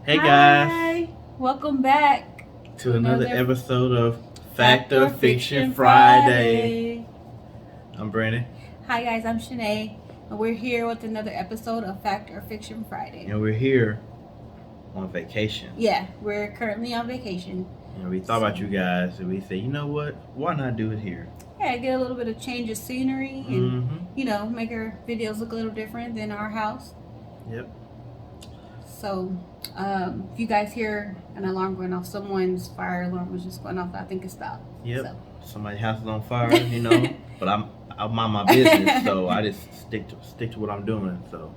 Hey guys, Hi, welcome back to another episode of Fact Fact or Fiction Friday. I'm Brandon, Hi guys, I'm Shanae, and we're here with another episode of Fact or Fiction Friday. and we're here on vacation. Yeah, we're currently on vacation. And we thought about you guys, and we said, you know what? Why not do it here? Yeah, get a little bit of change of scenery, and make our videos look a little different than our house. Yep. So, if you guys hear an alarm going off, someone's fire alarm was just going off. I think it stopped. Yep. So. Somebody's house is on fire, but I mind my business, so I just stick to what I'm doing. So,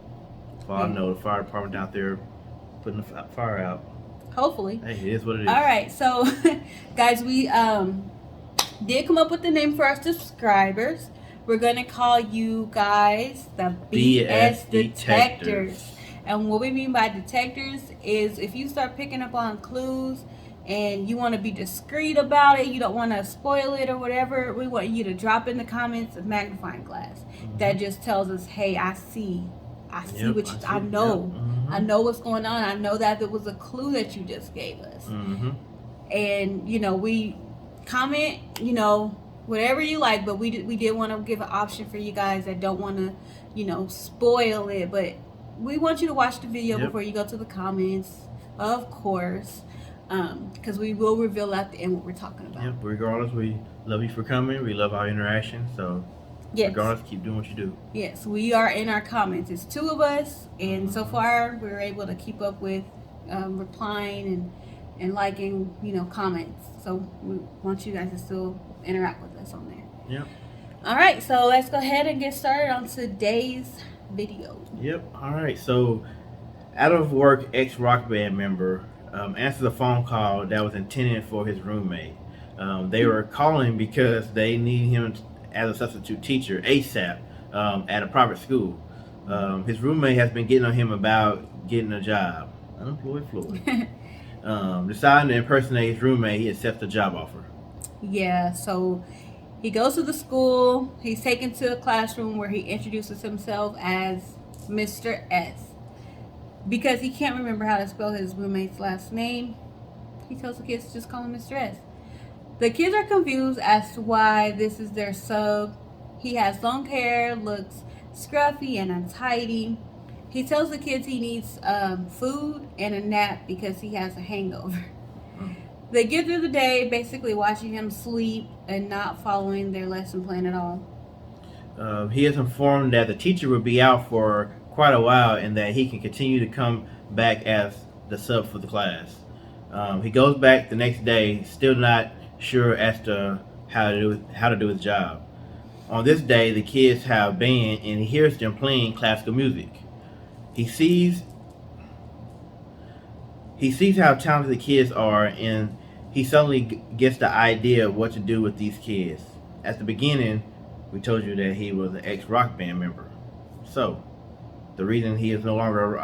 for all I know, the fire department out there putting the fire out. Hopefully. Hey, it is what it is. All right, so guys, we did come up with the name for our subscribers. We're gonna call you guys the BS detectors. And what we mean by detectors is if you start picking up on clues and you want to be discreet about it, you don't want to spoil it or whatever, we want you to drop in the comments a magnifying glass that just tells us, hey, I see I know. I know what's going on. I know that there was a clue that you just gave us. And we comment whatever you like, but we did want to give an option for you guys that don't want to spoil it, but we want you to watch the video before you go to the comments, of course, because we will reveal at the end what we're talking about. Yep. Regardless, we love you for coming. We love our interaction. So, regardless, keep doing what you do. Yes, we are in our comments. It's two of us, and so far we're able to keep up with replying and liking, comments. So we want you guys to still interact with us on there. Yep. All right, so let's go ahead and get started on today's video. Yep. All right. So, out of work ex-rock band member answered a phone call that was intended for his roommate. They were calling because they need him as a substitute teacher ASAP at a private school. His roommate has been getting on him about getting a job. Unemployed Floyd. Deciding to impersonate his roommate, he accepts the job offer. Yeah. So he goes to the school. He's taken to a classroom where he introduces himself as Mr. S. Because he can't remember how to spell his roommate's last name, he tells the kids to just call him Mr. S. The kids are confused as to why this is their sub. He has long hair, looks scruffy and untidy. He tells the kids he needs food and a nap because he has a hangover. They get through the day basically watching him sleep and not following their lesson plan at all. He is informed that the teacher will be out for quite a while and that he can continue to come back as the sub for the class. He goes back the next day, still not sure as to how to do his job. On this day, the kids have band and he hears them playing classical music. He sees how talented the kids are, and he suddenly gets the idea of what to do with these kids. At the beginning, we told you that he was an ex-rock band member. So, the reason he is no longer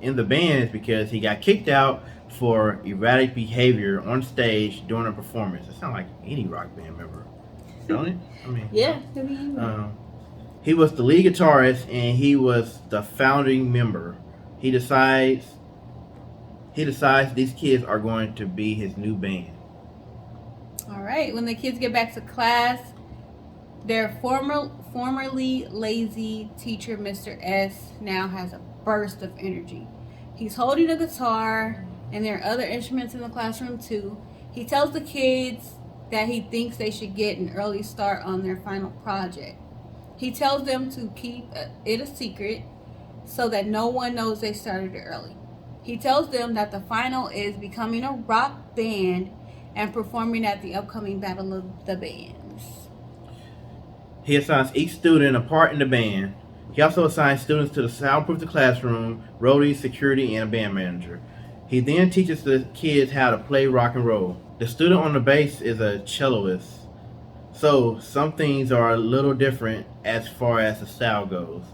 in the band is because he got kicked out for erratic behavior on stage during a performance. It sounds like any rock band member, don't it? I mean, yeah. He was the lead guitarist and he was the founding member. He decides these kids are going to be his new band. All right. When the kids get back to class, their formerly lazy teacher, Mr. S, now has a burst of energy. He's holding a guitar, and there are other instruments in the classroom too. He tells the kids that he thinks they should get an early start on their final project. He tells them to keep it a secret so that no one knows they started it early. He tells them that the final is becoming a rock band and performing at the upcoming Battle of the Bands. He assigns each student a part in the band. He also assigns students to the soundproof the classroom, roadies, security, and a band manager. He then teaches the kids how to play rock and roll. The student on the bass is a celloist, so some things are a little different as far as the style goes.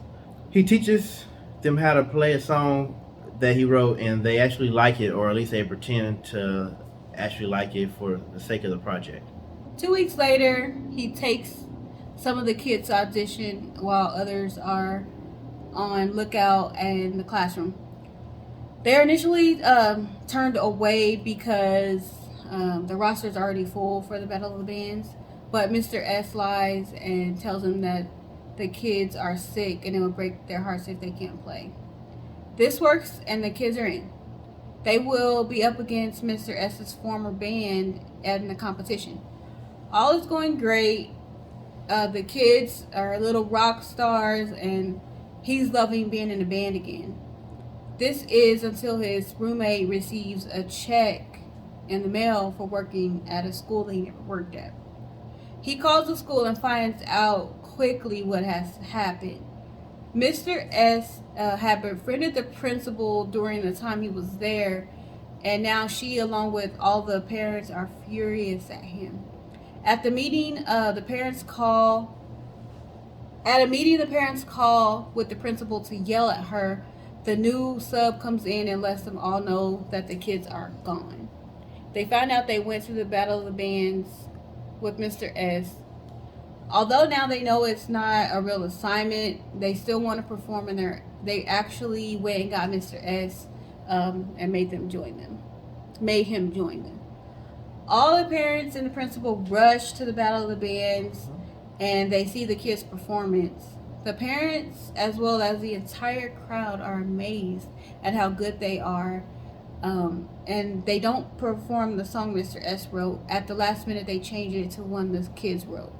He teaches them how to play a song that he wrote, and they actually like it, or at least they pretend to actually like it for the sake of the project. 2 weeks later, he takes some of the kids audition while others are on lookout in the classroom. They're initially turned away because the roster is already full for the Battle of the Bands. But Mr. S lies and tells them that the kids are sick and it will break their hearts if they can't play. This works and the kids are in. They will be up against Mr. S's former band in the competition. All is going great. The kids are little rock stars and he's loving being in the band again. This is until his roommate receives a check in the mail for working at a school that he never worked at. He calls the school and finds out quickly what has happened. Mr. S had befriended the principal during the time he was there, and now she, along with all the parents, are furious at him. At the meeting, the parents call with the principal to yell at her. The new sub comes in and lets them all know that the kids are gone. They find out they went to the Battle of the Bands with Mr. S. Although now they know it's not a real assignment, they still want to perform in they actually went and got Mr. S and made him join them. All the parents and the principal rush to the Battle of the Bands and they see the kids' performance. The parents, as well as the entire crowd, are amazed at how good they are. And they don't perform the song Mr. S wrote. At the last minute, they change it to one the kids wrote.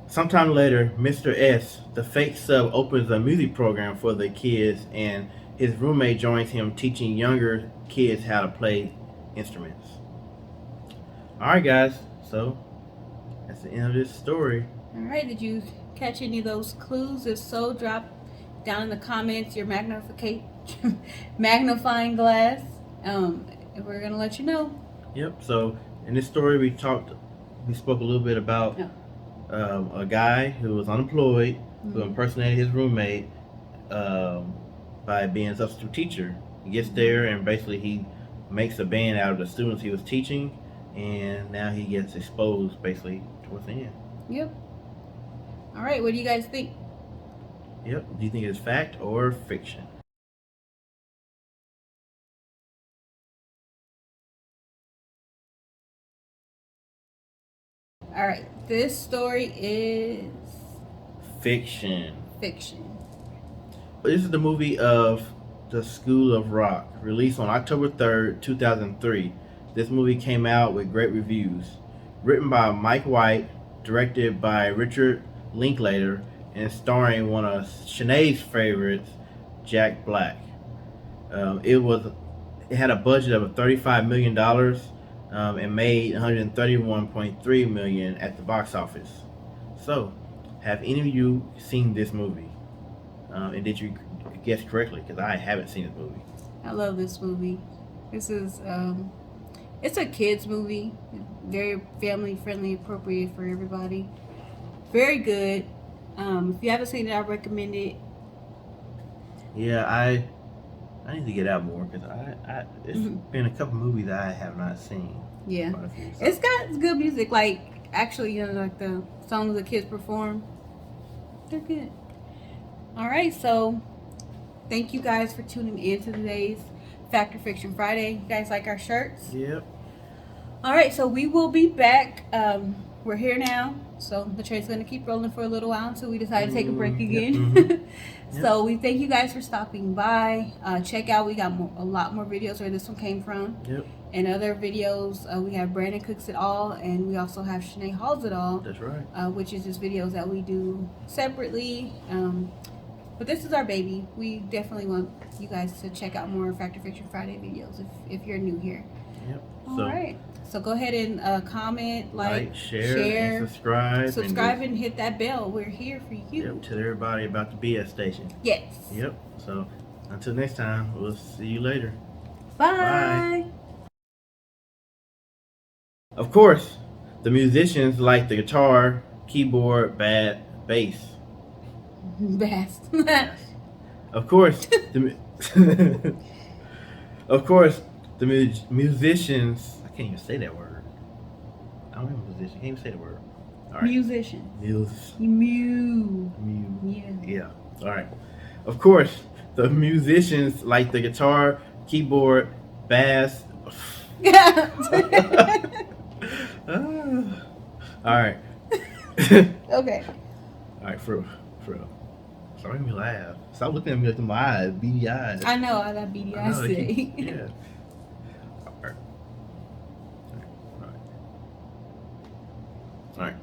Sometime later, Mr. S, the fake sub, opens a music program for the kids, and his roommate joins him, teaching younger kids how to play instruments. Alright, guys, so that's the end of this story. Alright, did you catch any of those clues? If so, drop down in the comments your magnifying glass, and we're going to let you know. Yep, so in this story we spoke a little bit about a guy who was unemployed, who impersonated his roommate by being a substitute teacher. He gets there and basically he makes a band out of the students he was teaching, and now he gets exposed basically towards the end. Yep. Alright, what do you guys think? Yep, do you think it's fact or fiction? Alright, this story is Fiction. fiction. This is the movie of The School of Rock, released on October 3rd, 2003. This movie came out with great reviews. Written by Mike White, directed by Richard Linklater, and starring one of Sinead's favorites, Jack Black. It had a budget of $35 million and made $131.3 million at the box office. So, have any of you seen this movie? And did you guess correctly? Because I haven't seen this movie. I love this movie. This is it's a kids movie, very family friendly, appropriate for everybody. Very good. If you haven't seen it, I recommend it. Yeah, I need to get out more because it's been a couple movies that I have not seen. Yeah, it's got good music. Like actually, like the songs the kids perform, they're good. All right, so thank you guys for tuning in to today's Fact or Fiction Friday. You guys like our shirts? Yep. All right, so we will be back. We're here now, so the train's going to keep rolling for a little while until we decide to take a break again. Yep. So we thank you guys for stopping by. Check out, we got a lot more videos where this one came from. Yep. And other videos, we have Brandon Cooks It All, and we also have Shanae Halls It All. That's right. Which is just videos that we do separately. But this is our baby. We definitely want you guys to check out more Fact or Fiction Friday videos if you're new here. Yep. All right. So go ahead and comment, like, share, and subscribe. And hit that bell. We're here for you. Yep, tell everybody about the BS station. Yes. Yep. So until next time, we'll see you later. Bye. Of course, the musicians like the guitar, keyboard, bass. Best. Of course, the musicians. I can't even say that word. I don't have a musician. I can't even say the word. All right. Musician. Mew. Mew. Yeah. All right. Of course, The musicians like the guitar, keyboard, bass. All right. Okay. All right, for real. Stop making me laugh. Stop looking at me with my eyes, beady eyes. I know, I got beady eyes today. Yeah. All right. All right.